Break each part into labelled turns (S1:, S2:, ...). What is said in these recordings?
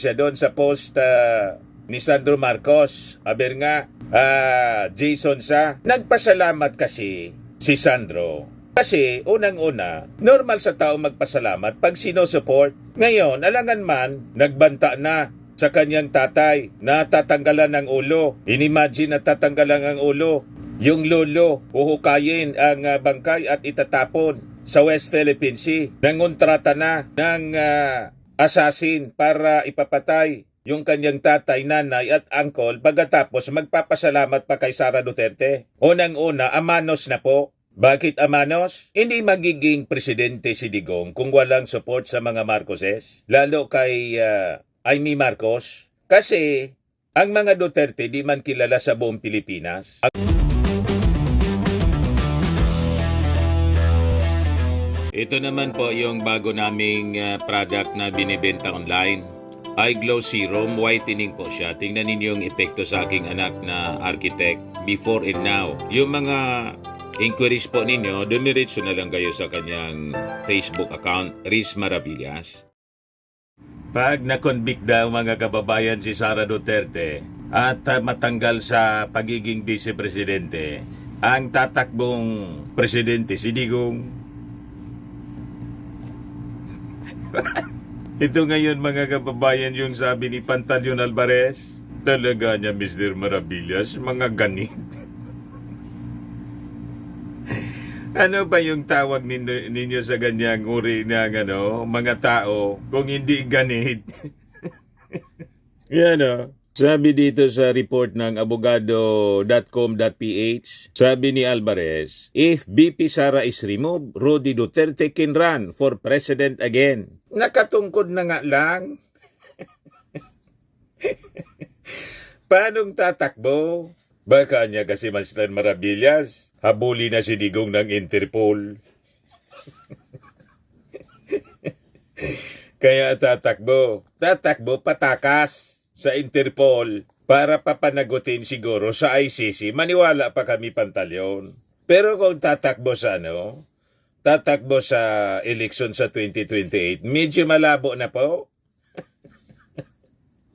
S1: siya doon sa post ni Sandro Marcos. Aber nga, Jason sa nagpasalamat kasi si Sandro. Kasi unang-una, normal sa tao magpasalamat pag sinusupport. Ngayon, alangan man, nagbanta na sa kanyang tatay na tatanggalan ng ulo. Inimagine na tatanggalan ang ulo. Yung lolo, uhukayin ang bangkay at itatapon sa West Philippine Sea. Nangontrata na ng assassin para ipapatay yung kanyang tatay, nanay at uncle pagkatapos magpapasalamat pa kay Sara Duterte. Unang-una, amanos na po. Bakit amanos? Hindi magiging presidente si Digong kung walang support sa mga Marcoses, lalo kay Amy Marcos. Kasi ang mga Duterte di man kilala sa buong Pilipinas. Ito naman po yung bago naming product na binibenta online. Eye Glow Serum, whitening po siya. Tingnan ninyo yung epekto sa aking anak na architect before and now. Yung mga inquiries po ninyo, dumiretso na lang kayo sa kanyang Facebook account, Riz Maravillas. Pag na-convict daw mga kababayan si Sara Duterte at matanggal sa pagiging vice-presidente, ang tatakbong presidente si Digong. Ito ngayon mga kababayan yung sabi ni Pantaleon Alvarez. Talaga niya Mr. Maravillas, mga ganit. Ano ba yung tawag ninyo sa ganyang uri ng mga tao kung hindi ganit? Yan sabi dito sa report ng abogado.com.ph, sabi ni Alvarez, if BP Sara is removed, Rudy Duterte can run for president again. Nakatungkod na nga lang. Paanong tatakbo? Baka niya kasi Mr. Maravillas, habuli na si Digong ng Interpol. Kaya tatakbo patakas sa Interpol para papanagutin siguro sa ICC. Maniwala pa kami Pantaleon. Pero kung tatakbo sa tatakbo sa election sa 2028, medyo malabo na po.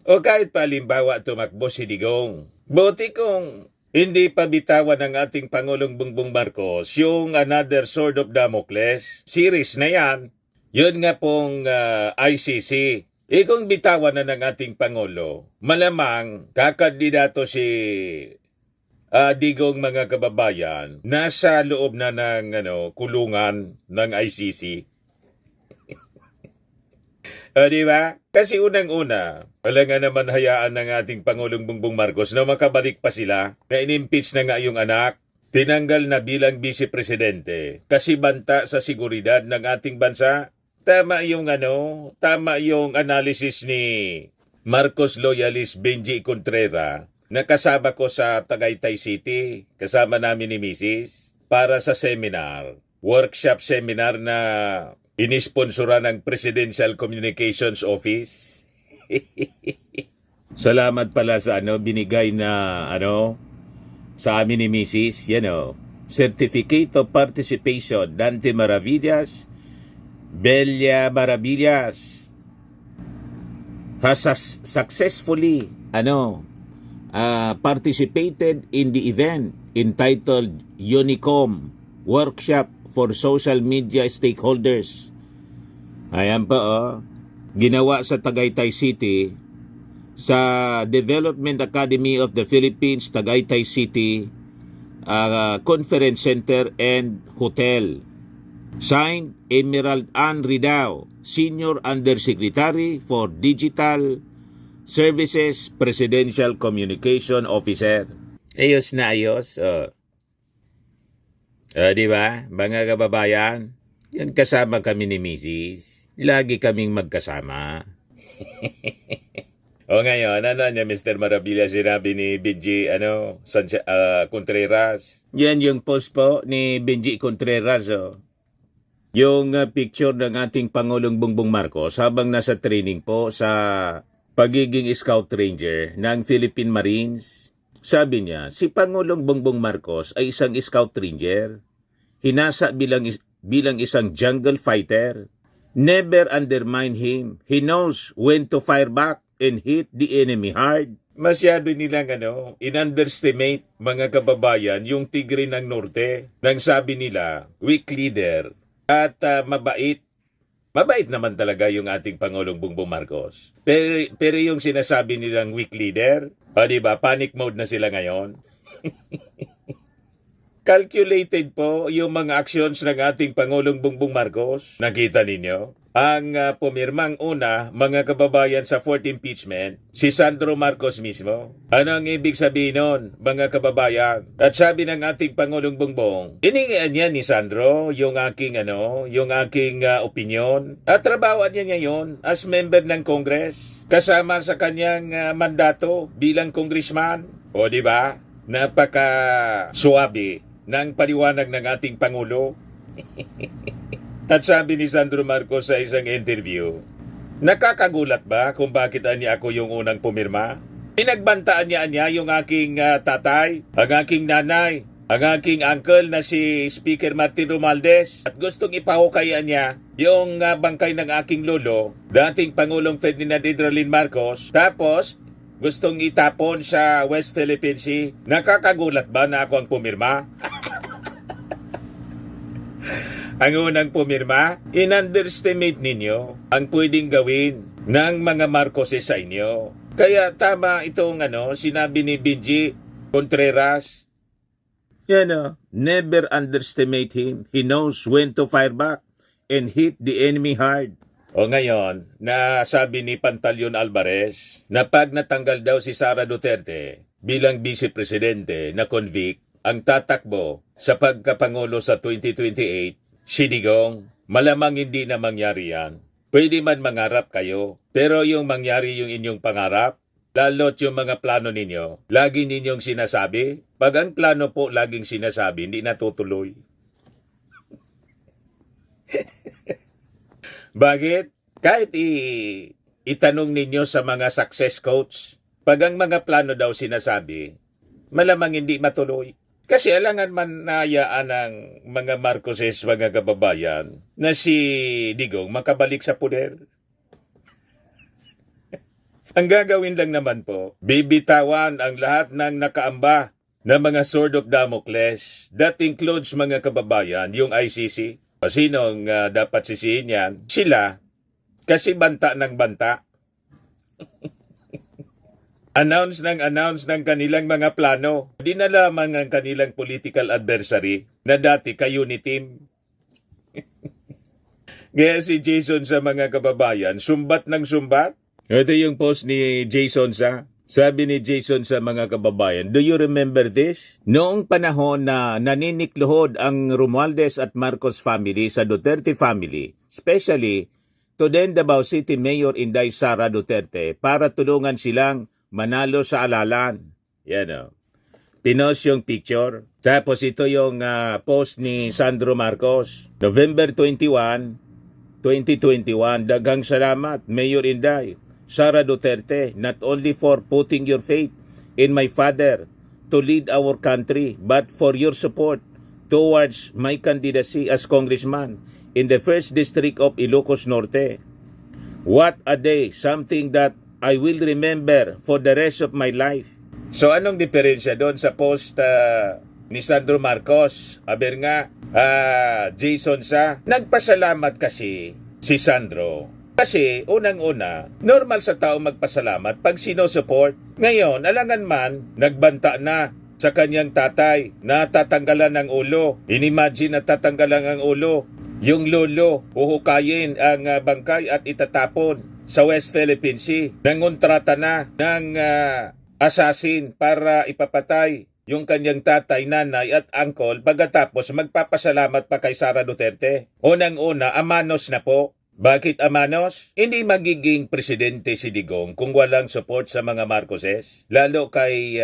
S1: O kahit palimbawa tumakbo si Digong. Buti kung hindi pa bitawan ng ating Pangulong Bongbong Marcos yung another sword of Damocles. Series na yan. Yun nga pong ICC. Kung bitawan na ng ating Pangulo, malamang kakandidato si Digong mga kababayan, nasa loob na ng kulungan ng ICC. Diba? Kasi unang-una, wala nga naman hayaan ng ating Pangulong Bongbong Marcos na makabalik pa sila, na in-impeach na nga yung anak, tinanggal na bilang vice-presidente, kasi banta sa seguridad ng ating bansa. Tama yung analysis ni Marcos loyalist Benji Contreras na kasama ko sa Tagaytay City, kasama namin ni Mrs. para sa seminar, workshop seminar na inisponsora ng Presidential Communications Office. Salamat pala sa binigay na sa amin ni Mrs. Certificate of Participation, Dante Maravillas, Bella Maravillas has successfully participated in the event entitled Unicom Workshop for Social Media Stakeholders. Ayan pa ginawa sa Tagaytay City sa Development Academy of the Philippines, Tagaytay City Conference Center and Hotel. Signed, Emerald Ann Ridao, Senior Undersecretary for Digital Services, Presidential Communication Officer. Ayos na ayos. Di ba? Mga kababayan, yan kasama kami ni Mrs. Lagi kaming magkasama. O ngayon, niya Mr. Maravillas sinabi ni Benji Contreras? Yan yung post po ni Benji Contreras. Yung picture ng ating Pangulong Bongbong Marcos habang nasa training po sa pagiging Scout Ranger ng Philippine Marines. Sabi niya, si Pangulong Bongbong Marcos ay isang Scout Ranger. Hinasa bilang isang jungle fighter. Never undermine him. He knows when to fire back. and hit the enemy hard. Masyado nilang in-underestimate mga kababayan yung tigre ng norte. Nang sabi nila, weak leader at mabait. Mabait naman talaga yung ating Pangulong Bongbong Marcos. Pero yung sinasabi nilang weak leader, diba, panic mode na sila ngayon. Calculated po yung mga actions ng ating Pangulong Bongbong Marcos. Nakita ninyo? Ang pumirmang una, mga kababayan sa 4th impeachment, si Sandro Marcos mismo. Ano ang ibig sabihin nun, mga kababayan? At sabi ng ating Pangulong Bongbong, iningian niya ni Sandro yung aking opinion. At trabawan niya ngayon as member ng Congress, kasama sa kanyang mandato bilang congressman. O di ba? Napaka-suwabe ng paliwanag ng ating Pangulo. At sabi ni Sandro Marcos sa isang interview, nakakagulat ba kung bakit niya ako yung unang pumirma? Pinagbantaan niya yung aking tatay, ang aking nanay, ang aking uncle na si Speaker Martin Romualdez, at gustong ipahukay niya yung bangkay ng aking lolo, dating Pangulong Ferdinand Idrolin Marcos, tapos gustong itapon sa West Philippine Sea. Nakakagulat ba na ako ang pumirma? Ang unang pumirma, in-underestimate ninyo ang pwedeng gawin ng mga Marcoses sa inyo. Kaya tama itong sinabi ni Benji Contreras. Never underestimate him. He knows when to fire back and hit the enemy hard. O ngayon, nasabi ni Pantaleon Alvarez na pag natanggal daw si Sara Duterte bilang Vice Presidente na convict, ang tatakbo sa pagkapangulo sa 2028, si Digong, malamang hindi na mangyari yan. Pwede man mangarap kayo, pero yung mangyari yung inyong pangarap, lalo't yung mga plano ninyo, lagi ninyong sinasabi, pag ang plano po laging sinasabi, hindi natutuloy. Bakit? Kahit itanong ninyo sa mga success coach, pag ang mga plano daw sinasabi, malamang hindi matuloy. Kasi alangan man nayaan ng mga Marcoses, mga kababayan, na si Digong makabalik sa puder. Ang gagawin lang naman po, bibitawan ang lahat ng nakaamba na mga sword of Damocles. That includes, mga kababayan, yung ICC. Sino ang dapat sisihin yan? Sila, kasi banta ng banta. Announce ng kanilang mga plano. Dinalaman ng kanilang political adversary na dati kay Uniteam. Kaya si Jason sa mga kababayan, sumbat ng sumbat. Ito yung post ni Jason sa. Sabi ni Jason sa mga kababayan, do you remember this? Noong panahon na naninikluhod ang Romualdez at Marcos family sa Duterte family, especially to then Davao City Mayor Inday Sara Duterte para tulungan silang manalo sa alalan. Yan o. Pinost yung picture. Tapos ito yung post ni Sandro Marcos. November 21, 2021. Daghang salamat, Mayor Inday Sara Duterte, not only for putting your faith in my father to lead our country, but for your support towards my candidacy as congressman in the 1st District of Ilocos Norte. What a day, something that I will remember for the rest of my life. So anong diferensya doon sa post ni Sandro Marcos? Aber nga, Jason sa, nagpasalamat kasi si Sandro. Kasi unang-una, normal sa tao magpasalamat pag sinusupport. Ngayon, alangan man, nagbanta na sa kanyang tatay na tatanggalan ng ulo. Inimagine na tatanggalan ang ulo. Yung lolo, uhukayin ang bangkay at itatapon sa West Philippine Sea. Nangontrata na ng assassin para ipapatay yung kanyang tatay, nanay at uncle, pagkatapos magpapasalamat pa kay Sara Duterte. Unang-una, amanos na po. Bakit amanos? Hindi magiging presidente si Digong kung walang support sa mga Marcoses, lalo kay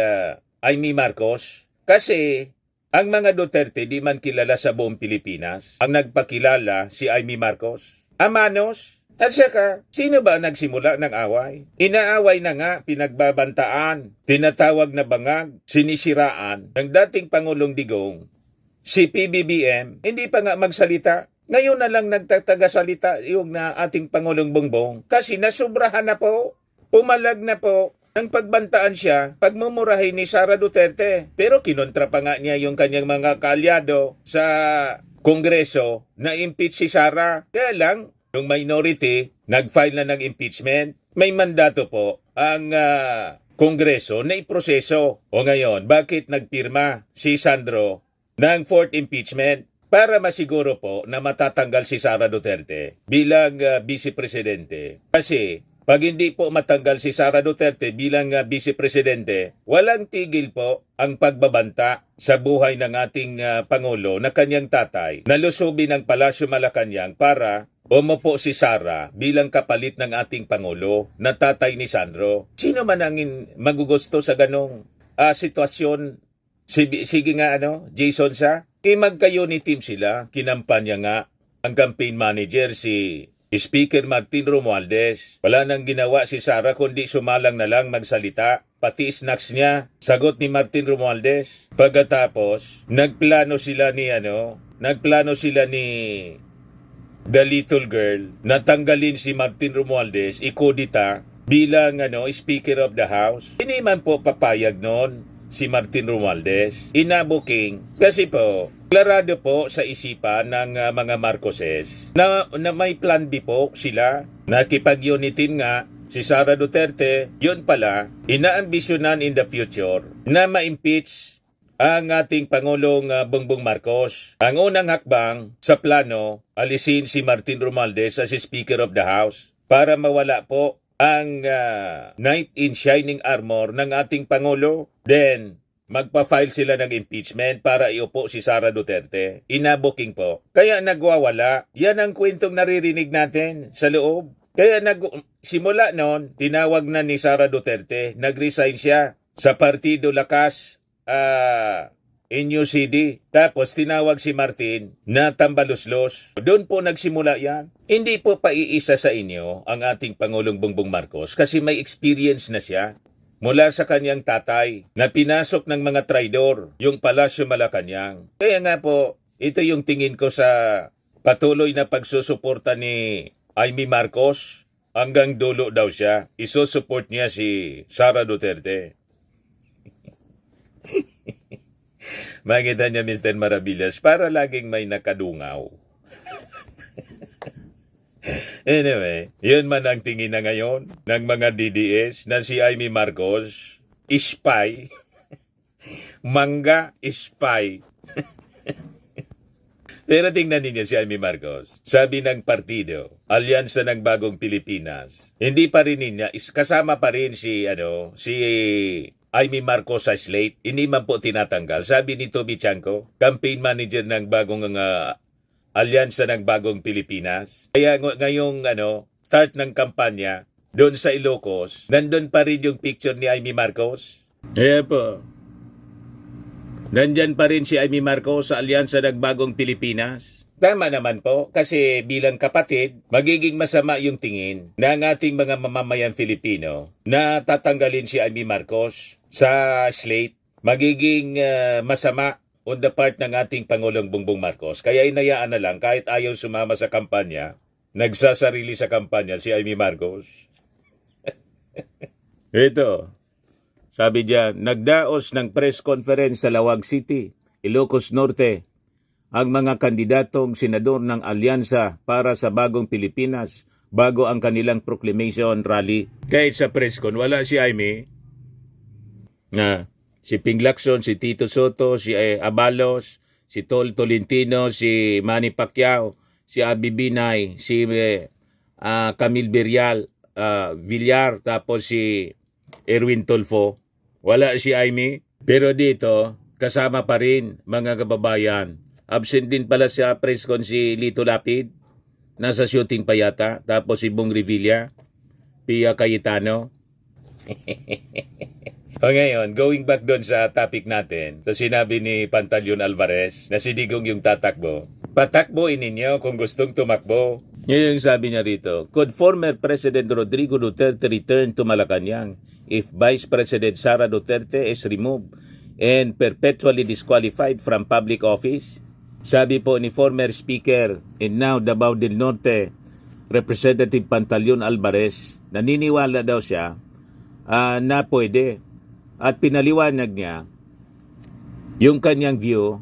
S1: Amy Marcos. Kasi ang mga Duterte di man kilala sa buong Pilipinas. Ang nagpakilala si Amy Marcos. Amanos? At saka, sino ba nagsimula ng away? Inaaway na nga, pinagbabantaan, tinatawag na bangag, sinisiraan ng dating Pangulong Digong. Si PBBM, hindi pa nga magsalita. Ngayon na lang nagtataga salita yung ating Pangulong Bongbong kasi nasubrahan na po. pumalag na po ng pagbantaan siya pagmumurahin ni Sara Duterte. Pero kinontra pa nga niya yung kanyang mga kaalyado sa Kongreso na impeach si Sara. Kaya lang, yung minority nag-file na ng impeachment. May mandato po ang Kongreso na iproseso. O ngayon, bakit nagpirma si Sandro ng 4th impeachment? Para masiguro po na matatanggal si Sara Duterte bilang Vice Presidente. Kasi pag hindi po matanggal si Sara Duterte bilang Vice Presidente, walang tigil po ang pagbabanta sa buhay ng ating Pangulo na kanyang tatay na lusubi ng Palasyo Malacanang para umupo si Sara bilang kapalit ng ating Pangulo na tatay ni Sandro. Sino man ang magugusto sa ganong sitwasyon? Sige nga Jason sa? Magka-Uniteam sila, kinampanya nga ang campaign manager si Speaker Martin Romualdez. Wala nang ginawa si Sara kundi sumalang na lang magsalita. Pati snacks niya, sagot ni Martin Romualdez. Pagkatapos, nagplano sila ni The Little Girl na tanggalin si Martin Romualdez, ikodita bilang Speaker of the House. Hindi man po papayag noon si Martin Romualdez. Inabuking kasi po klarado po sa isipan ng mga Marcoses na may plan B po sila. Nakipag-Uniteam nga si Sara Duterte. Yun pala, inaambisyonan in the future na ma-impeach ang ating Pangulong Bongbong Marcos. Ang unang hakbang sa plano, alisin si Martin Romualdez as Speaker of the House para mawala po ang knight in shining armor ng ating Pangulo. Then, magpa-file sila ng impeachment para iupo si Sara Duterte. Inabuking po. Kaya nagwawala. Yan ang kwentong naririnig natin sa loob. Kaya simula noon, tinawag na ni Sara Duterte, nag-resign siya sa Partido Lakas NUCD. Tapos tinawag si Martin na tambaluslos. Doon po nagsimula yan. Hindi po paiisa sa inyo ang ating Pangulong Bongbong Marcos kasi may experience na siya mula sa kanyang tatay na pinasok ng mga traidor yung Palasyo Malacanang. Kaya nga po, ito yung tingin ko sa patuloy na pagsusuporta ni Amy Marcos. Hanggang dulo daw siya. Isusupport niya si Sara Duterte. Makita niya Mr. Maravillas para laging may nakadungaw. Anyway, yun man ang tingin na ngayon ng mga DDS na si Amy Marcos, spy, mangga spy. Pero tingnan ninyo si Amy Marcos. Sabi ng partido, Alyansa ng Bagong Pilipinas. Hindi pa rin niya, kasama pa rin si Amy Marcos sa slate, hindi man po tinatanggal. Sabi ni Toby Chanko, campaign manager ng bagong Alyansa ng Bagong Pilipinas. Kaya ngayong start ng kampanya, doon sa Ilocos, nandun pa rin yung picture ni Amy Marcos. Kaya po, nandyan pa rin si Amy Marcos sa Alyansa ng Bagong Pilipinas. Tama naman po, kasi bilang kapatid, magiging masama yung tingin ng ating mga mamamayan Filipino na tatanggalin si Amy Marcos sa slate. Magiging masama on the part ng ating Pangulong Bongbong Marcos. Kaya inayaan na lang, kahit ayaw sumama sa kampanya, nagsasarili sa kampanya si Amy Marcos. Ito, sabi diyan, nagdaos ng press conference sa Lawag City, Ilocos Norte, ang mga kandidatong senador ng Alyansa para sa Bagong Pilipinas bago ang kanilang proclamation rally. Kahit sa press con, wala si Amy, si Ping Lacson, si Tito Soto, si Abalos, si Tol Tolentino, si Manny Pacquiao, si Abi Binay, si Camille Villar, tapos si Erwin Tulfo. Wala si Amy. Pero dito, kasama pa rin mga kababayan. Absent din pala sa press con si Lito Lapid. Nasa shooting pa yata. Tapos si Bong Revilla, Pia Cayetano. O ngayon, going back doon sa topic natin, sa sinabi ni Pantaleon Alvarez na si Digong yung tatakbo. Patakboin ninyo kung gustong tumakbo. Ngayon sabi niya rito, could former President Rodrigo Duterte return to Malacanang if Vice President Sara Duterte is removed and perpetually disqualified from public office? Sabi po ni former Speaker and now Davao del Norte, Representative Pantaleon Alvarez, naniniwala daw siya na pwede. At pinaliwanag niya yung kanyang view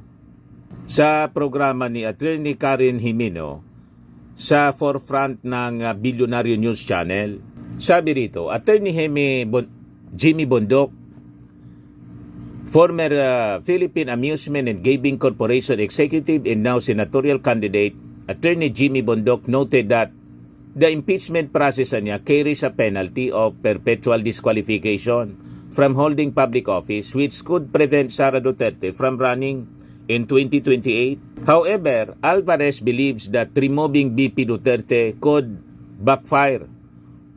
S1: sa programa ni Attorney Karen Jimeno sa forefront ng Bilyonaryo News Channel. Sabi rito, Attorney Jimmy Bondok, former Philippine Amusement and Gaming Corporation executive and now senatorial candidate, Attorney Jimmy Bondok noted that the impeachment process niya carries a penalty of perpetual disqualification from holding public office, which could prevent Sara Duterte from running in 2028. However, Alvarez believes that removing VP Duterte could backfire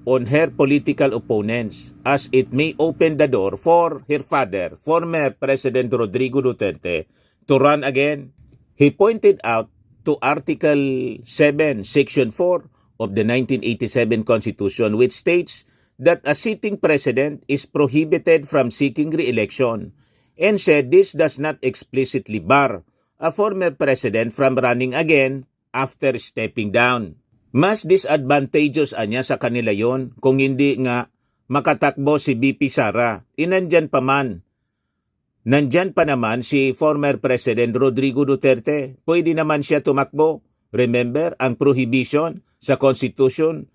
S1: on her political opponents as it may open the door for her father, former President Rodrigo Duterte, to run again. He pointed out to Article 7, Section 4 of the 1987 Constitution, which states that a sitting president is prohibited from seeking re-election, and said this does not explicitly bar a former president from running again after stepping down. Mas disadvantageous anya sa kanila yon kung hindi nga makatakbo si VP Sara. Nandyan pa naman si former President Rodrigo Duterte. Pwede naman siya tumakbo. Remember, ang prohibition sa Constitution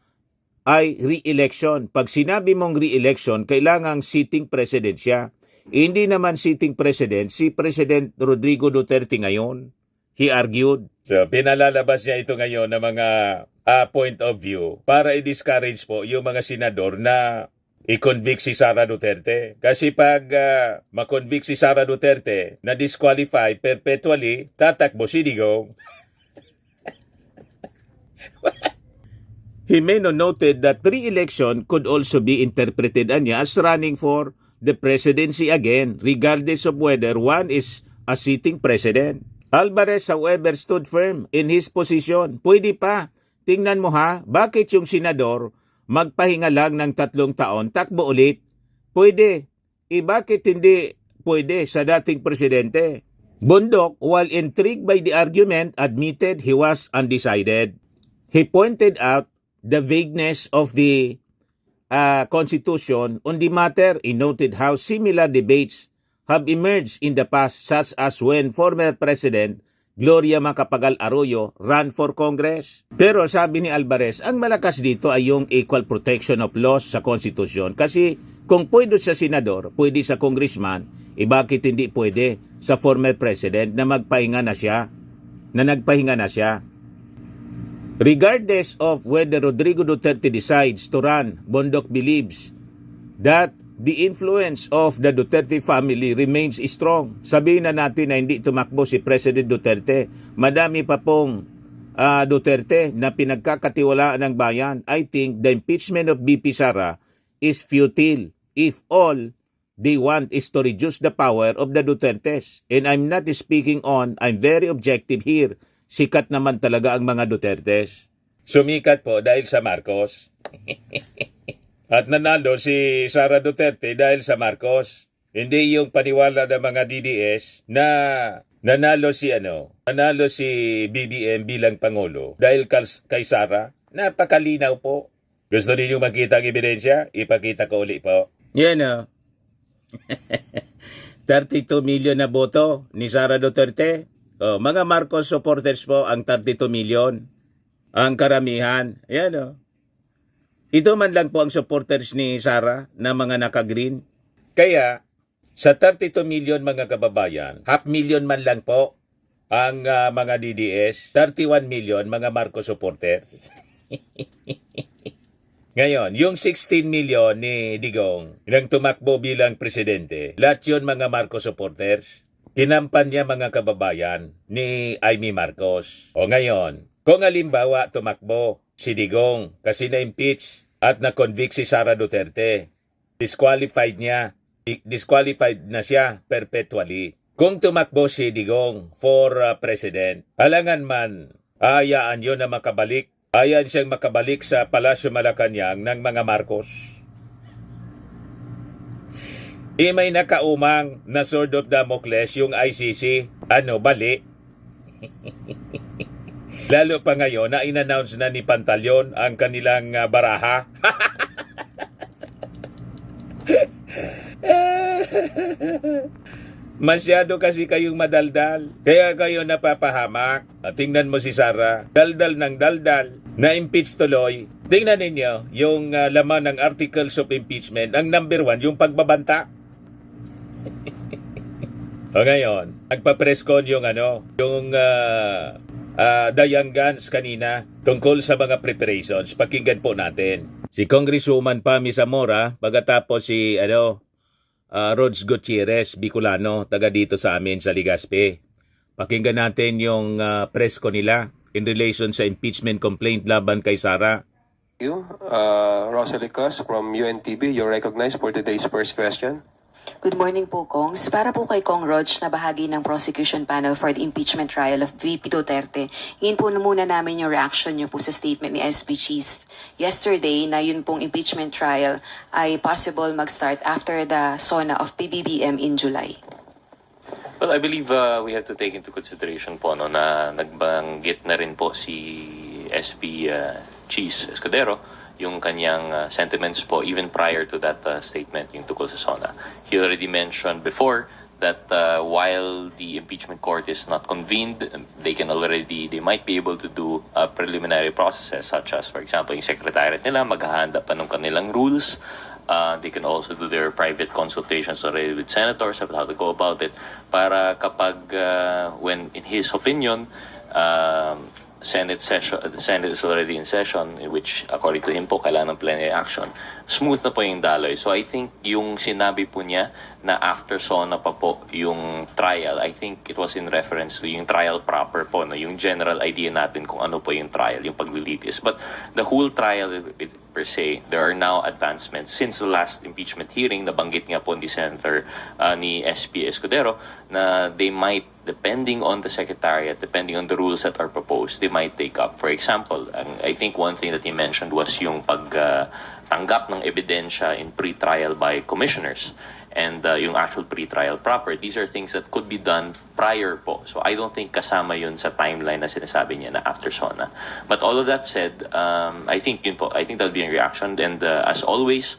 S1: ay re-election. Pag sinabi mong re-election, kailangang sitting president siya. Hindi naman sitting president si President Rodrigo Duterte ngayon. He argued. So, pinalalabas niya ito ngayon ng mga point of view para i-discourage po yung mga senador na i-convict si Sara Duterte. Kasi pag ma-convict si Sara Duterte na disqualify perpetually, tatakbo si Digong. Jimeno noted that re-election could also be interpreted as running for the presidency again, regardless of whether one is a sitting president. Alvarez, however, stood firm in his position. Pwede pa. Tingnan mo ha, bakit yung senador magpahinga lang ng 3 taon, takbo ulit? Pwede. Bakit hindi pwede sa dating presidente? Bondok, while intrigued by the argument, admitted he was undecided. He pointed out the vagueness of the Constitution on the matter. He noted how similar debates have emerged in the past, such as when former President Gloria Macapagal Arroyo ran for Congress. Pero sabi ni Alvarez, ang malakas dito ay yung equal protection of laws sa Constitution. Kasi kung pwede sa senador, pwede sa congressman, bakit hindi pwede sa former president na nagpahinga na siya? Regardless of whether Rodrigo Duterte decides to run, Bondok believes that the influence of the Duterte family remains strong. Sabihin na natin na hindi tumakbo si President Duterte. Madami pa pong Duterte na pinagkakatiwalaan ng bayan. I think the impeachment of VP Sara is futile if all they want is to reduce the power of the Dutertes. And I'm not speaking on, I'm very objective here. Sikat naman talaga ang mga Dutertes. Sumikat po dahil sa Marcos. At nanalo si Sara Duterte dahil sa Marcos. Hindi yung paniwala ng mga DDS na nanalo si BBM bilang Pangulo dahil kay Sara. Napakalinaw po. Gusto niyo makita ang ebidensya? Ipakita ko uli po. Yan o. 32 million na boto ni Sara Duterte. Mga Marcos supporters po ang 32 million. Ang karamihan. Yan o. Ito man lang po ang supporters ni Sara na mga naka-green. Kaya, sa 32 million mga kababayan, 500,000 man lang po ang mga DDS, 31 million mga Marcos supporters. Ngayon, yung 16 million ni Digong, nang tumakbo bilang presidente, lahat yun mga Marcos supporters. Kinampan niya mga kababayan ni Amy Marcos. O ngayon, kung halimbawa tumakbo si Digong kasi na-impeach at na-convict si Sara Duterte, disqualified na siya perpetually. Kung tumakbo si Digong for president, alangan man, hayaan yun na makabalik. Ayan siyang makabalik sa Palasyo Malacanang ng mga Marcos. May nakaumang na sword of Damocles yung ICC. Bali? Lalo pa ngayon na in-announce na ni Pantalyon ang kanilang baraha. Masyado kasi kayong madaldal. Kaya kayo napapahamak. Tingnan mo si Sara. Daldal ng daldal. Na-impeach tuloy. Tingnan ninyo yung laman ng articles of impeachment. Ang number 1, yung pagbabanta. O ngayon, nagpa-press con yung Young Guns kanina tungkol sa mga preparations. Pakinggan po natin. Si Congresswoman Pami Zamora, pagkatapos si Rods Gutierrez, Bicolano, taga dito sa amin sa Legazpi. Pakinggan natin yung press ko nila in relation sa impeachment complaint laban kay Sara.
S2: Thank you. Rosalie Cos from UNTV, you're recognized for today's first question.
S3: Good morning po, Kongs. Para po kay Kong Rog na bahagi ng prosecution panel for the impeachment trial of VP Duterte, hingin po muna namin yung reaction niyo po sa statement ni SP Cheese yesterday na yun pong impeachment trial ay possible mag-start after the SONA of PBBM in July.
S4: Well, I believe we have to take into consideration po na nagbanggit na rin po si SP Cheese Escudero yung kanyang sentiments po even prior to that statement yung tungkol sa SONA. He already mentioned before that while the impeachment court is not convened, they might be able to do preliminary processes such as, for example, yung secretariat nila maghahanda pa ng kanilang rules. They can also do their private consultations already with senators about how to go about it para kapag when in his opinion the Senate is already in session, which according to him po kailangan ng plenary action. Smooth na po yung daloy. So I think yung sinabi po niya na after SONA pa po yung trial, I think it was in reference to yung trial proper po, no? Yung general idea natin kung ano po yung trial, yung paglilitis. But the whole trial per se, there are now advancements. Since the last impeachment hearing, nabanggit nga po ni Senator ni SP Escudero na they might, depending on the secretariat, depending on the rules that are proposed, they might take up. For example, I think one thing that he mentioned was yung pagtanggap ng ebidensya in pre-trial by commissioners and yung actual pre-trial proper. These are things that could be done prior po. So I don't think kasama yun sa timeline na sinasabi niya na after SONA. But all of that said, I think that'll be a reaction. And as always,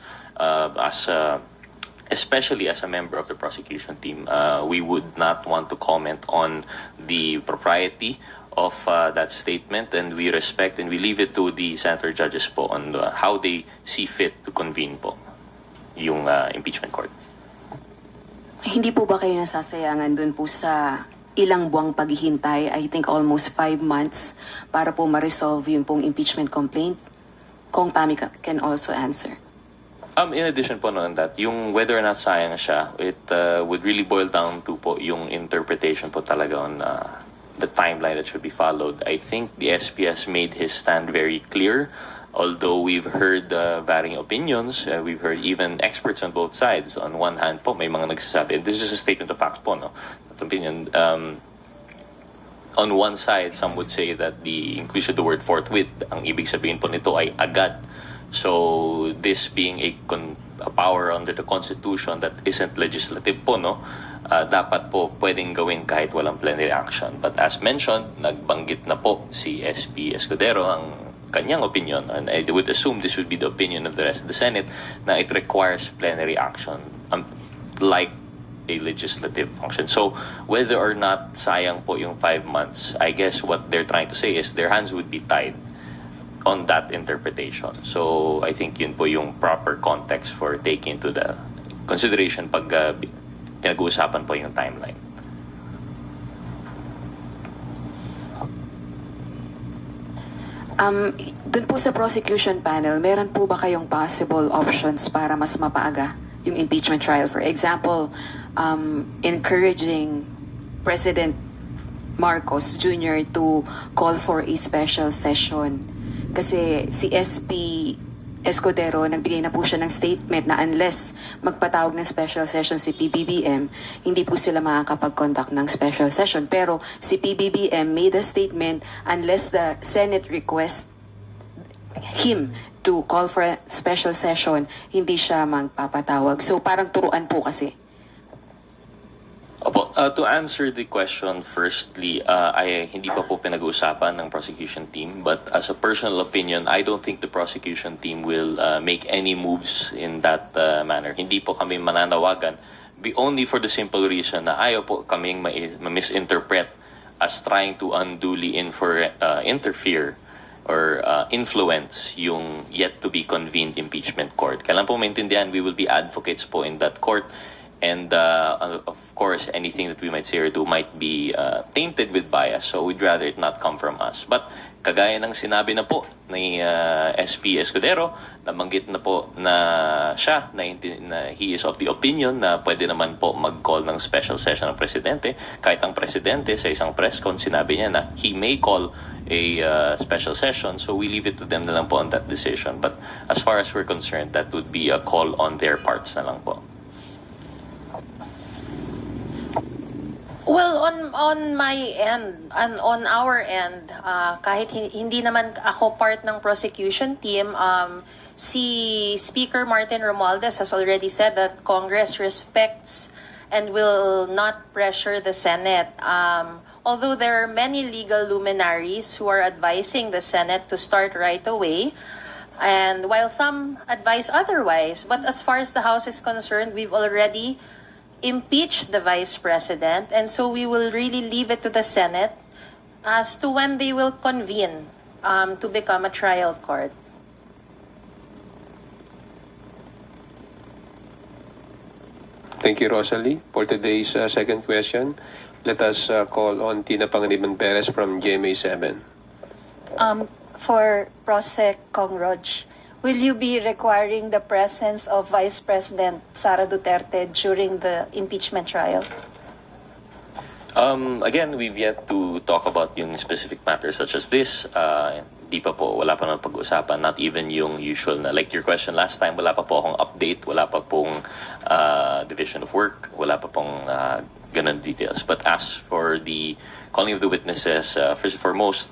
S4: especially as a member of the prosecution team, we would not want to comment on the propriety of that statement, and we respect and we leave it to the senator judges po on how they see fit to convene po yung impeachment court.
S3: Hindi po ba kayo nasasayangan dun po sa ilang buwang paghihintay, I think almost 5 months, para po ma-resolve yung pong impeachment complaint? Kung Pami can also answer.
S4: In addition po on that, yung whether or not sayang siya, it would really boil down to po yung interpretation po talaga on the timeline that should be followed. I think the SP has made his stand very clear. Although we've heard varying opinions, we've heard even experts on both sides. On one hand po, may mga nagsasabi, this is just a statement of fact po, no? That opinion. On one side, some would say that the inclusion of the word forthwith, ang ibig sabihin po nito ay agad. So this being a power under the Constitution that isn't legislative po, no? Dapat po pwedeng gawin kahit walang plenary action. But as mentioned, nagbanggit na po si SP Escudero ang kanyang opinion, and I would assume this would be the opinion of the rest of the Senate, na it requires plenary action like a legislative function. So whether or not sayang po yung 5 months, I guess what they're trying to say is their hands would be tied on that interpretation. So I think yun po yung proper context for taking into the consideration pag pinag-uusapan po yung timeline.
S3: Dun po sa prosecution panel, meron po ba kayong possible options para mas mapaaga yung impeachment trial? For example, encouraging President Marcos Jr. to call for a special session. Kasi si SP Escudero, nagbigay na po siya ng statement na unless magpatawag ng special session si PBBM, hindi po sila makakapag-conduct ng special session. Pero si PBBM made a statement unless the Senate requests him to call for a special session, hindi siya magpapatawag. So parang turuan po kasi.
S4: Opo, to answer the question, firstly, ay hindi pa po pinag-uusapan ng prosecution team, but as a personal opinion, I don't think the prosecution team will make any moves in that manner. Hindi po kami mananawagan, only for the simple reason na ayaw po kaming ma-misinterpret as trying to unduly interfere or influence yung yet to be convened impeachment court. Kailan po maintindihan, we will be advocates po in that court. And of course, anything that we might say or do might be tainted with bias. So we'd rather it not come from us. But kagaya ng sinabi na po ni SP Escudero, nabanggit na po na siya, na he is of the opinion na pwede naman po mag-call ng special session ng presidente. Kahit ang presidente sa isang press con, sinabi niya na he may call a special session. So we leave it to them na lang po on that decision. But as far as we're concerned, that would be a call on their parts na lang po.
S5: Well, on my end, and on our end, kahit hindi naman ako part ng prosecution team, si Speaker Martin Romualdez has already said that Congress respects and will not pressure the Senate. Although there are many legal luminaries who are advising the Senate to start right away, and while some advise otherwise, but as far as the House is concerned, we've already impeach the Vice President, and so we will really leave it to the Senate as to when they will convene to become a trial court.
S2: Thank you, Rosalie. For today's second question, let us call on Tina Pangiliban Perez from GMA7.
S6: For Prosec Kong Rog, will you be requiring the presence of Vice President Sara Duterte during the impeachment trial?
S4: Again, we've yet to talk about yung specific matters such as this. Di pa po, wala pa nang pag-usapan. Not even yung usual na, like your question last time, wala pa po akong update, wala pa pong division of work, wala pa pong ganun details. But as for the calling of the witnesses, first and foremost,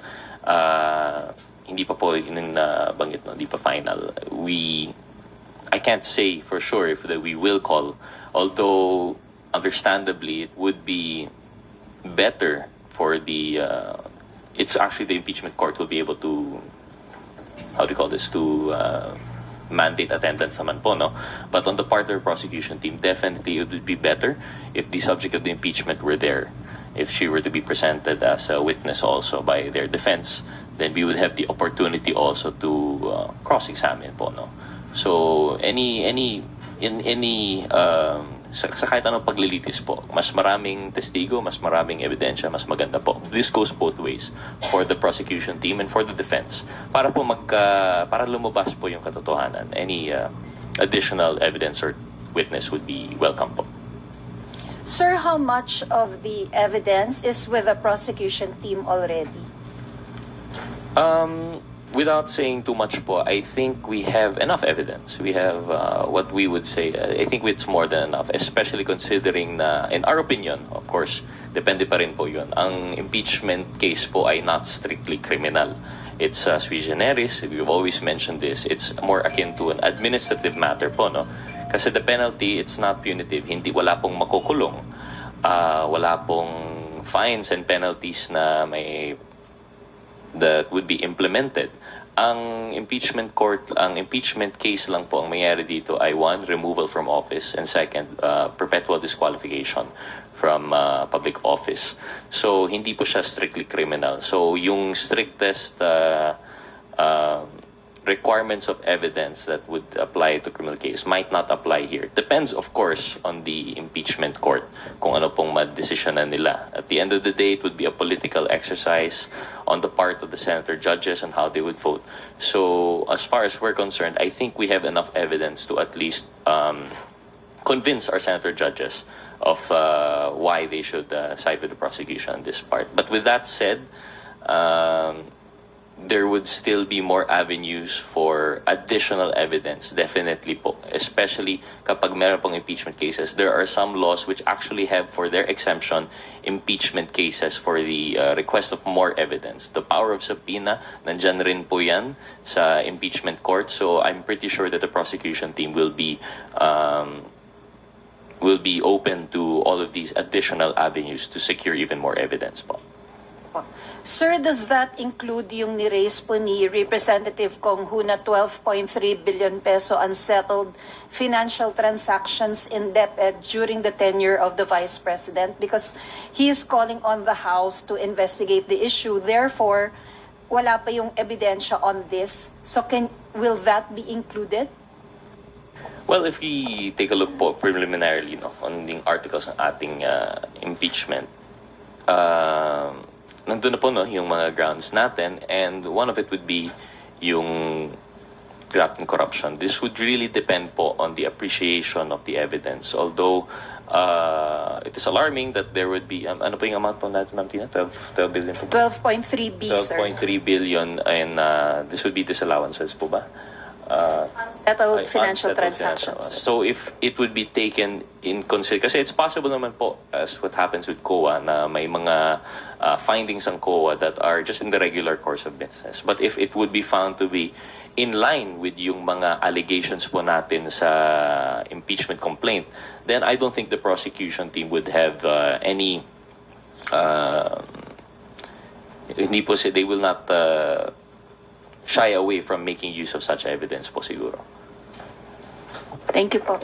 S4: hindi pa po yung nabanggit, no? Hindi pa final. I can't say for sure if that we will call, although understandably it would be better for the it's actually the impeachment court will be able to, how do you call this, to mandate attendance naman po, no? But on the part of the prosecution team, definitely it would be better if the subject of the impeachment were there. If she were to be presented as a witness also by their defense, then we would have the opportunity also to cross-examine po, no? So sa kahit anong paglilitis po, mas maraming testigo, mas maraming ebidensya, mas maganda po. This goes both ways for the prosecution team and for the defense. Para po para lumabas po yung katotohanan. Any additional evidence or witness would be welcome po.
S6: Sir, how much of the evidence is with the prosecution team already?
S4: Without saying too much po, I think we have enough evidence. We have what we would say, I think it's more than enough, especially considering na, in our opinion, of course, depende pa rin po yun. Ang impeachment case po ay not strictly criminal. It's sui generis, we've always mentioned this, it's more akin to an administrative matter po, no? Kasi the penalty, it's not punitive. Wala pong makukulong. Wala pong fines and penalties na that would be implemented. Ang impeachment case lang po ang mangyari dito ay one, removal from office, and second, perpetual disqualification from public office. So hindi po siya strictly criminal. So yung strictest requirements of evidence that would apply to criminal case might not apply here. Depends, of course, on the impeachment court kung ano pong madesisyonan nila. At the end of the day, it would be a political exercise on the part of the senator judges and how they would vote. So, as far as we're concerned, I think we have enough evidence to at least convince our senator judges of why they should side with the prosecution on this part. But with that said, there would still be more avenues for additional evidence, definitely po. Especially kapag meron pong impeachment cases. There are some laws which actually have for their exemption impeachment cases for the request of more evidence. The power of subpoena, nandyan rin po yan sa impeachment court. So I'm pretty sure that the prosecution team will will be open to all of these additional avenues to secure even more evidence po.
S6: Sir, does that include yung ni-raise po ni Representative Kong Hu na 12.3 billion peso unsettled financial transactions in DepEd during the tenure of the Vice President? Because he is calling on the House to investigate the issue. Therefore, wala pa yung ebidensya on this. So will that be included?
S4: Well, if we take a look po preliminarily on the articles ng ating impeachment, nandun na po yung mga grounds natin, and one of it would be yung graft and corruption. This would really depend po on the appreciation of the evidence. Although it is alarming that there would be ano po yung amount po natin, Ma'am Tina? 12 billion po.
S6: 12.3 B, sir.
S4: 12.3 billion, and this would be disallowances po ba?
S6: Unsettled financial transactions.
S4: So if it would be taken in consideration, kasi it's possible naman po, as what happens with COA, na may mga findings ng COA that are just in the regular course of business. But if it would be found to be in line with yung mga allegations po natin sa impeachment complaint, then I don't think the prosecution team would have any hindi po, they will not shy away from making use of such evidence po siguro.
S6: Thank you po.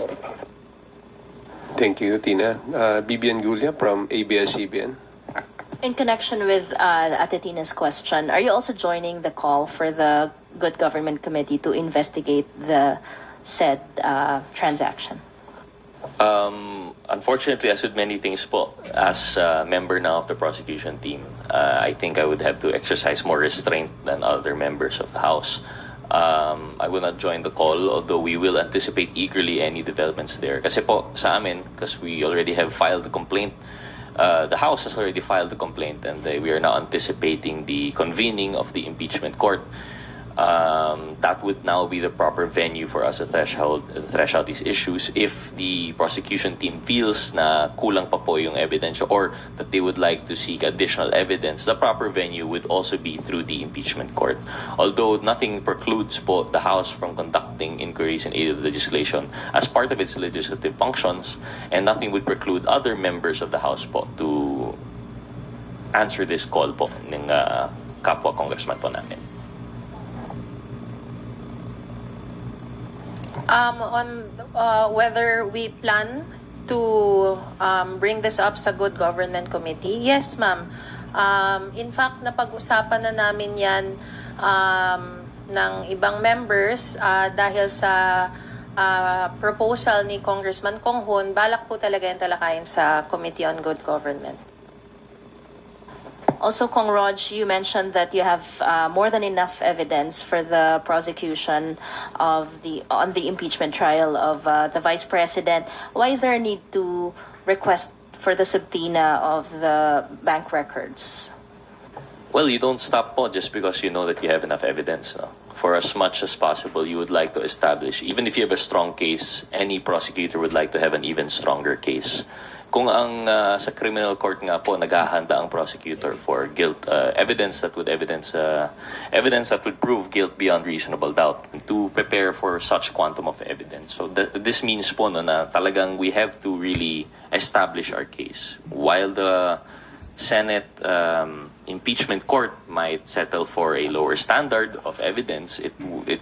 S2: Thank you, Tina. Bibian Gulia from ABS-CBN.
S7: In connection with Ate Tina's question, are you also joining the call for the Good Government Committee to investigate the said transaction?
S4: Unfortunately, as with many things po, as a member now of the prosecution team, I think I would have to exercise more restraint than other members of the House. I will not join the call, although we will anticipate eagerly any developments there. Kasi po, sa amin, because we already have filed the complaint, the House has already filed the complaint, and we are now anticipating the convening of the impeachment court. That would now be the proper venue for us to thresh out these issues. If the prosecution team feels na kulang pa po yung evidence, or that they would like to seek additional evidence, the proper venue would also be through the impeachment court. Although nothing precludes po the House from conducting inquiries in aid of the legislation as part of its legislative functions, and nothing would preclude other members of the House po to answer this call po ng kapwa congressman po namin.
S5: On whether we plan to bring this up sa Good Government Committee, yes, ma'am. In fact, napag-usapan na namin yan ng ibang members dahil sa proposal ni Congressman Kong Hun, balak po talaga yung talakayin sa Committee on Good Government.
S7: Also, Kong Rog, you mentioned that you have more than enough evidence for the prosecution on the impeachment trial of the Vice President. Why is there a need to request for the subpoena of the bank records?
S4: Well, you don't stop po just because you know that you have enough evidence. No? For as much as possible, you would like to establish, even if you have a strong case, any prosecutor would like to have an even stronger case. Kung ang sa criminal court nga po naghahanda ang prosecutor for guilt, evidence that would prove guilt beyond reasonable doubt, to prepare for such quantum of evidence. So this means po na talagang we have to really establish our case. While the Senate impeachment court might settle for a lower standard of evidence, it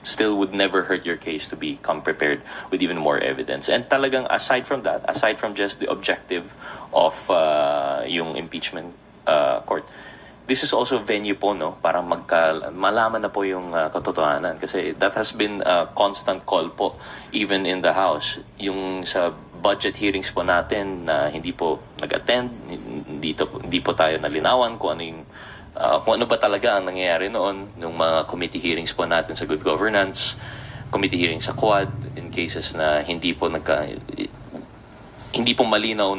S4: still would never hurt your case to become prepared with even more evidence. And talagang aside from that, aside from just the objective of yung impeachment court, this is also a venue po para malaman na po yung katotohanan, kasi that has been a constant call po even in the House. Yung sa budget hearings po natin na hindi po nag-attend, hindi po tayo nalinawan kung ano ba talaga ang nangyayari noon nung mga committee hearings po natin sa good governance, committee hearings sa Quad, in cases na hindi po malinaw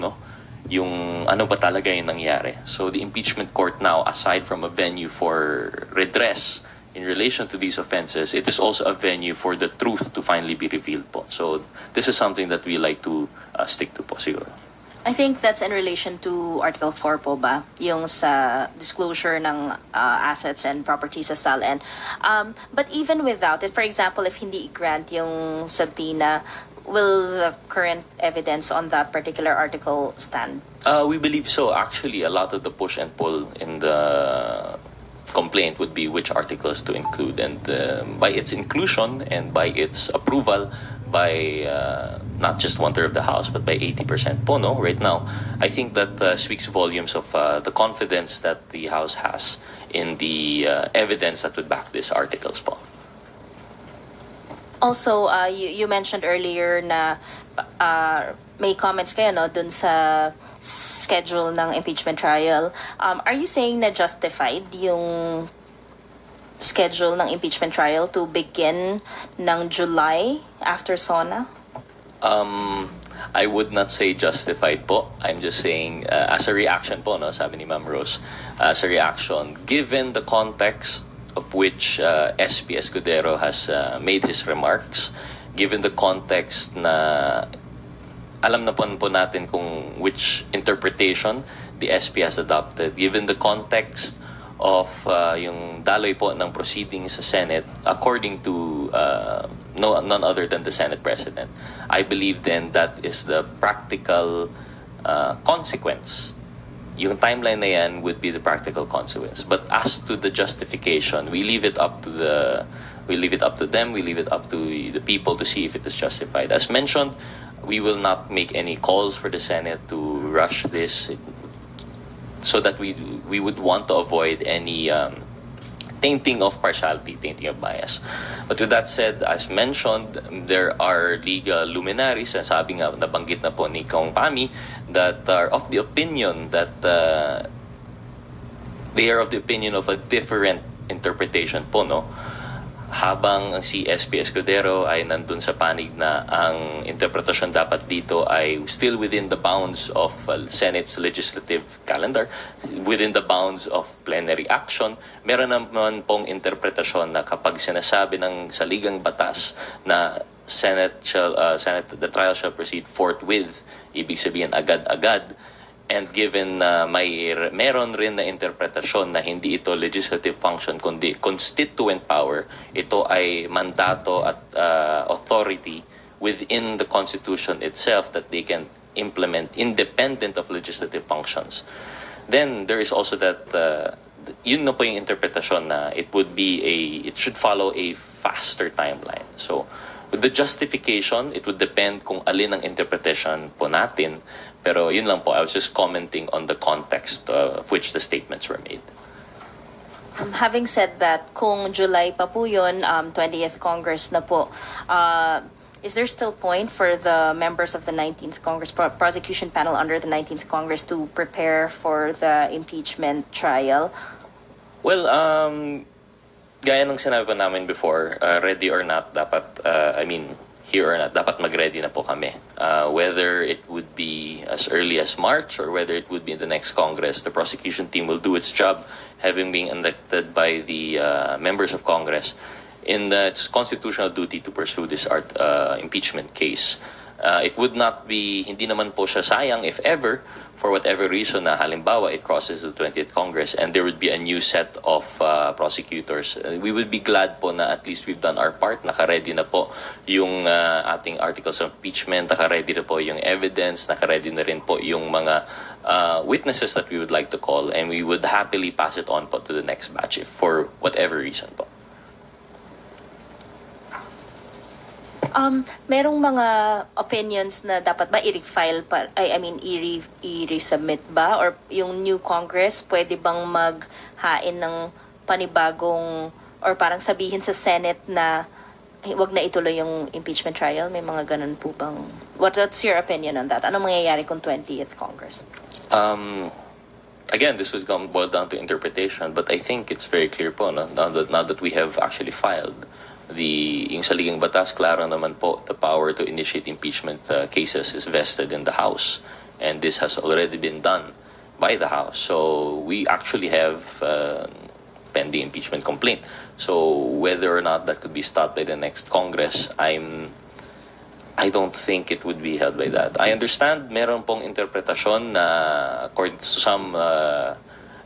S4: yung ano ba talaga yung nangyari. So the impeachment court now, aside from a venue for redress in relation to these offenses, it is also a venue for the truth to finally be revealed po. So this is something that we like to stick to po siguro.
S7: I think that's in relation to Article 4 po ba? Yung sa disclosure ng assets and properties sa Sala. But even without it, for example, if hindi i-grant yung subpoena, will the current evidence on that particular article stand?
S4: We believe so. Actually, a lot of the push and pull in the complaint would be which articles to include, and by its inclusion and by its approval by not just 1/3 of the House but by 80% po, no, right now, I think that speaks volumes of the confidence that the House has in the evidence that would back these articles po.
S7: Also, you mentioned earlier na may comments kayo, no, dun sa schedule ng impeachment trial. Are you saying na justified yung schedule ng impeachment trial to begin ng July after SONA?
S4: I would not say justified po. I'm just saying as a reaction po, no, sabi ni Ma'am Rose, as a reaction, given the context of which SP Escudero has made his remarks, given the context na alam na po natin kung which interpretation the SP has adopted, given the context of yung daloy po ng proceedings sa Senate according to none other than the Senate President. I believe then that is the practical consequence. Yung timeline na yan would be the practical consequence. But as to the justification, we leave it up to them, we leave it up to the people to see if it is justified. As mentioned, we will not make any calls for the Senate to rush this, so that we would want to avoid any tainting of partiality, tainting of bias. But with that said, as mentioned, there are legal luminaries, and sabi nga, nabanggit na po ni Kong Pami, that are of the opinion that they are of the opinion of a different interpretation po, no? Habang si SP Escudero ay nandun sa panig na ang interpretasyon dapat dito ay still within the bounds of Senate's legislative calendar, within the bounds of plenary action. Meron naman pong interpretasyon na kapag sinasabi ng saligang batas na the trial shall proceed forthwith, ibig sabihin agad-agad. And given na meron rin na interpretasyon na hindi ito legislative function kundi constituent power, ito ay mandato at authority within the Constitution itself that they can implement independent of legislative functions. Then there is also that yun na po yung interpretasyon na it should follow a faster timeline. So with the justification, it would depend kung alin ang interpretation po natin. Pero yun lang po, I was just commenting on the context of which the statements were made.
S7: Having said that, kung July pa po yun, 20th Congress na po, is there still point for the members of the 19th Congress, prosecution panel under the 19th Congress to prepare for the impeachment trial? Well,
S4: gaya ng sinabi pa namin before, ready or not, dapat, here or not, dapat mag-ready na po kami. Whether it would be as early as March or whether it would be in the next Congress, the prosecution team will do its job, having been elected by the members of Congress in its constitutional duty to pursue this impeachment case. It would not be, hindi naman po siya sayang if ever, for whatever reason na halimbawa it crosses the 20th Congress and there would be a new set of prosecutors. We would be glad po na at least we've done our part, naka-ready na po yung ating articles of impeachment, naka-ready na po yung evidence, naka-ready na rin po yung mga witnesses that we would like to call, and we would happily pass it on po to the next batch if for whatever reason po.
S7: Merong mga opinions na dapat ba i-refile pa, i-resubmit ba, or yung new Congress pwede bang maghain ng panibagong, or parang sabihin sa Senate na wag na ituloy yung impeachment trial? May mga ganun po bang, what's your opinion on that? Anong mangyayari kung 20th Congress?
S4: Again, this would boil down to interpretation, but I think it's very clear po, no? now that we have actually filed yung saligang batas, klaro naman po, the power to initiate impeachment cases is vested in the House, and this has already been done by the House. So we actually have pending impeachment complaint. So whether or not that could be stopped by the next Congress, I don't think it would be held by that. I understand meron pong interpretasyon na according to some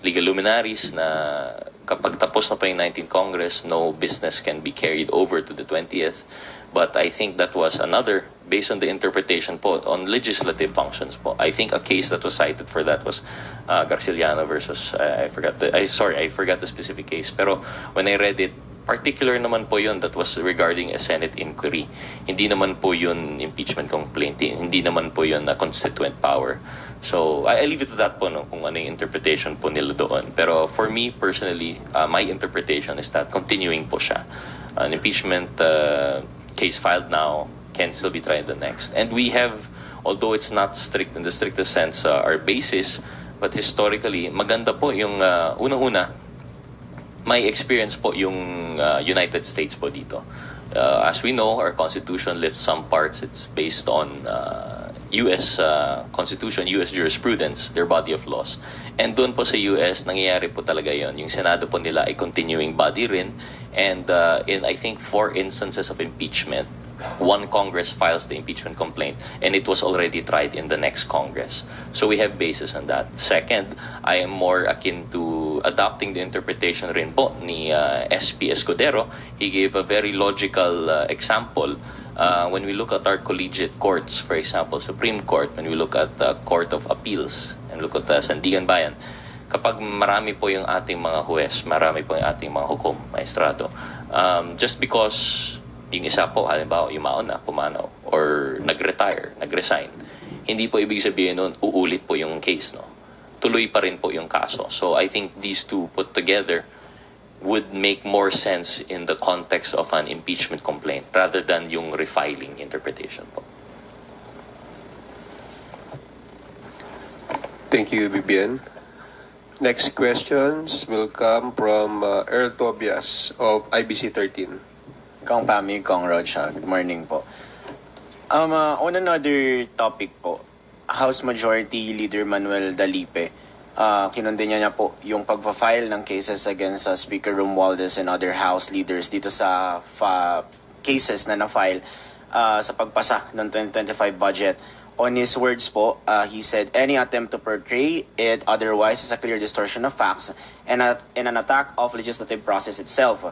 S4: legal luminaries na kapag tapos na pa yung 19th Congress, no business can be carried over to the 20th. But I think that was another based on the interpretation po on legislative functions po. I think a case that was cited for that was Garciliano versus I forgot the specific case. Pero when I read it, particular naman po yun, that was regarding a Senate inquiry. Hindi naman po yun impeachment complaint. Hindi naman po yun a constituent power. So, I leave it to that po, no, kung ano yung interpretation po nila doon. Pero for me, personally, my interpretation is that continuing po siya. An impeachment case filed now can still be tried the next. And we have, although it's not strict in the strictest sense, our basis, but historically, maganda po yung unang-una, may experience po yung United States po dito. As we know, our Constitution lifts some parts. It's based on U.S. Constitution, U.S. jurisprudence, their body of laws. And doon po sa U.S., nangyayari po talaga yon. Yung Senado po nila ay continuing body rin. And in, I think, 4 instances of impeachment, one Congress files the impeachment complaint and it was already tried in the next Congress. So we have basis on that. Second, I am more akin to adopting the interpretation rin po ni SP Escudero. He gave a very logical example. When we look at our collegiate courts, for example, Supreme Court, when we look at the Court of Appeals and look at Sandigan Bayan, kapag marami po yung ating mga huwes, marami po yung ating mga hukom, maestrado, just because yung isa po, halimbawa, yung mauna, pumanaw, or nag-retire, nag-resign, hindi po ibig sabihin nun, uulit po yung case, no? Tuloy pa rin po yung kaso. So I think these two put together would make more sense in the context of an impeachment complaint rather than yung refiling interpretation po.
S2: Thank you, Bibian. Next questions will come from Earl Tobias of IBC 13.
S8: Kong Pami, Kong Rocha, good morning po. On another topic po, House Majority Leader Manuel Dalipe, kinundin niya po yung pagpa-file ng cases against Speaker Romualdez and other House leaders dito sa cases na na-file sa pagpasa ng 2025 budget. On his words po, he said, any attempt to portray it otherwise is a clear distortion of facts and an attack of legislative process itself.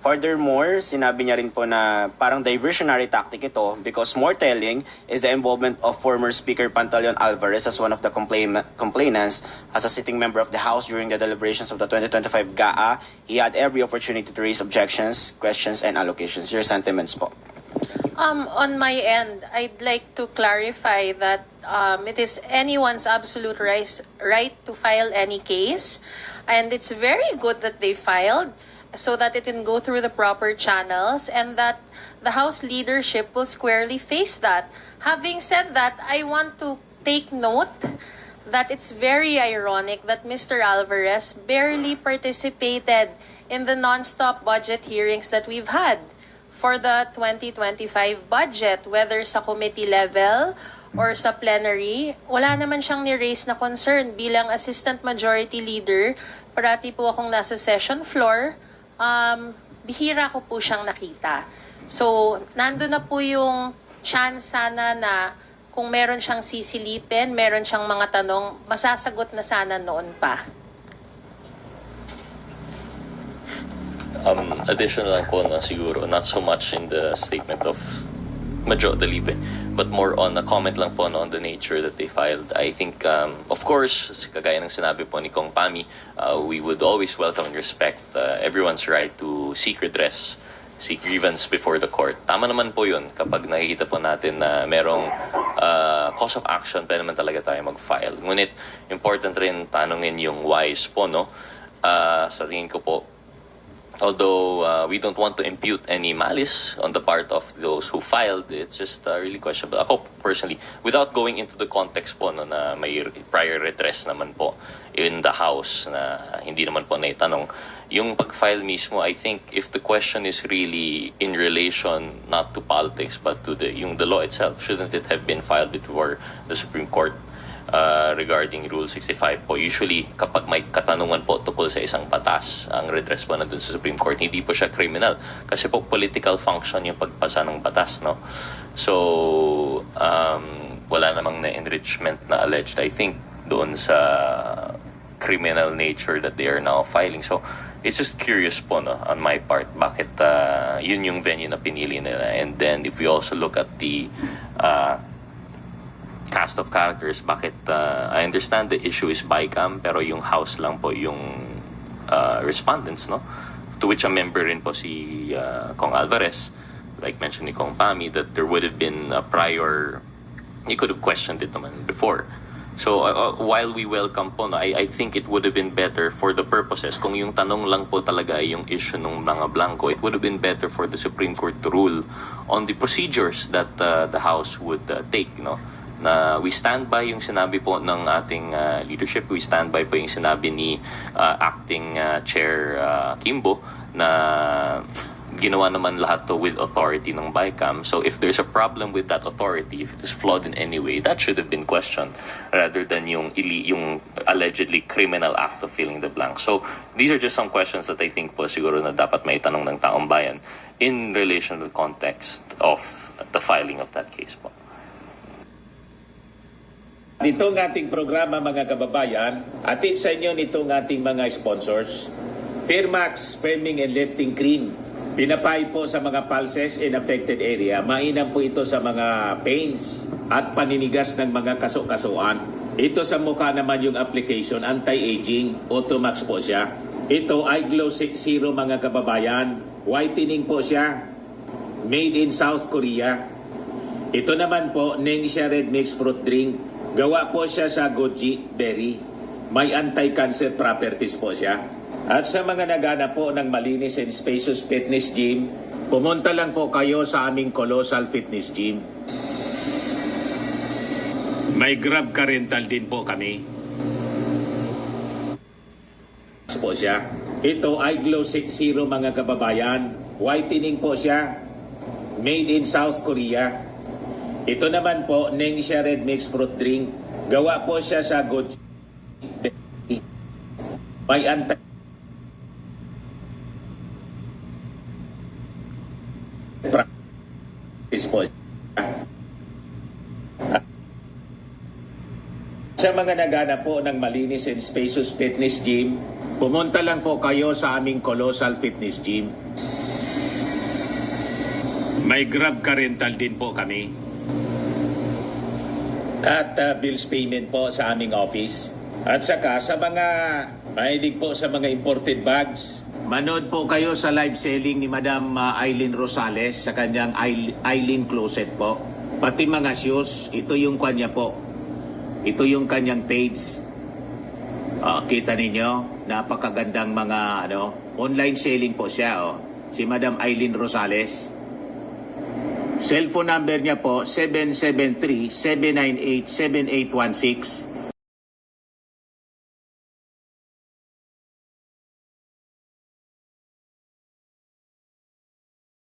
S8: Furthermore, sinabi niya rin po na parang diversionary tactic ito because more telling is the involvement of former Speaker Pantaleon Alvarez as one of the complainants as a sitting member of the House during the deliberations of the 2025 GAA. He had every opportunity to raise objections, questions, and allocations. Your sentiments po.
S5: On my end, I'd like to clarify that it is anyone's absolute right to file any case, and it's very good that they filed, so that it can go through the proper channels and that the House leadership will squarely face that. Having said that, I want to take note that it's very ironic that Mr. Alvarez barely participated in the non-stop budget hearings that we've had for the 2025 budget, whether sa committee level or sa plenary. Wala naman siyang ni-raise na concern. Bilang Assistant Majority Leader, parati po akong nasa session floor, bihira ko po siyang nakita. So, nando na po yung chance sana na kung meron siyang sisilipin, meron siyang mga tanong, masasagot na sana noon pa.
S4: Additional lang po na siguro, not so much in the statement of Major Dalipe, but more on a comment lang po on the nature that they filed. I think, of course, kagaya ng sinabi po ni Kong Pami, we would always welcome and respect everyone's right to seek redress, seek grievance before the court. Tama naman po yun kapag nakikita po natin na merong cause of action, pwede naman talaga tayo mag-file. Ngunit, important rin tanongin yung whys po, no? Sa tingin ko po, although we don't want to impute any malice on the part of those who filed, it's just really questionable. Ako personally, without going into the context po no, na may prior redress naman po in the House na hindi naman po naitanong, yung pag-file mismo, I think if the question is really in relation not to politics but to the law itself, shouldn't it have been filed before the Supreme Court? Regarding Rule 65 po, usually kapag may katanungan po tukol sa isang batas, ang redress po nandun sa Supreme Court, hindi po siya criminal kasi po political function yung pagpasa ng batas, no? So wala namang na enrichment na alleged, I think, doon sa criminal nature that they are now filing. So it's just curious po, no, on my part, bakit yun yung venue na pinili nila. And then if we also look at the cast of characters, bakit I understand the issue is bycam, pero yung house lang po yung respondents, no? To which a member rin po si Kong Alvarez, like mentioned ni Kong Pami, that there would have been a prior, you could have questioned it naman before. So while we welcome po, no, I think it would have been better for the purposes, kung yung tanong lang po talaga ay yung issue ng mga blanco, it would have been better for the Supreme Court to rule on the procedures that the House would take, no? Na we stand by yung sinabi po ng ating leadership, we stand by po yung sinabi ni acting chair Kimbo na ginawa naman lahat to with authority ng BICAM. So if there's a problem with that authority, if it is flawed in any way, that should have been questioned rather than yung allegedly criminal act of filling the blank. So these are just some questions that I think po siguro na dapat may tanong ng taong bayan in relation to the context of the filing of that case po.
S1: Ditong ating programa mga kababayan, atid sa inyo nitong ating mga sponsors. Firmax Firming and Lifting Cream. Pinapay po sa mga pulses in affected area. Mainam po ito sa mga pains at paninigas ng mga kaso-kasuan. Ito sa mukha naman yung application, anti-aging, Automax po siya. Ito ay Glow Zero mga kababayan. Whitening po siya. Made in South Korea. Ito naman po, Nengxia Red Mixed Fruit Drink. Gawa po siya sa goji berry. May anti-cancer properties po siya. At sa mga naghanap po ng malinis and spacious fitness gym, pumunta lang po kayo sa aming Colossal Fitness Gym. May Grab car rental din po kami. Po siya. Ito ay Glow Zero mga kababayan. Whitening po siya. Made in South Korea. Ito naman po, Nengxia Red Mixed Fruit Drink. Gawa po siya sa goji berry. May anti sa mga naghanap po ng malinis and spacious fitness gym, pumunta lang po kayo sa aming Colossal Fitness Gym. May Grab car rental din po kami. At bills payment po sa aming office. At saka sa mga mahilig po sa mga imported bags, manood po kayo sa live selling ni Madam Eileen Rosales sa kanyang Eileen Closet po. Pati mga shoes, ito yung kanya po. Ito yung kanyang page. Kita ninyo, napakagandang mga online selling po siya. Si Madam Eileen Rosales. Cellphone number niya po, 773-798-7816.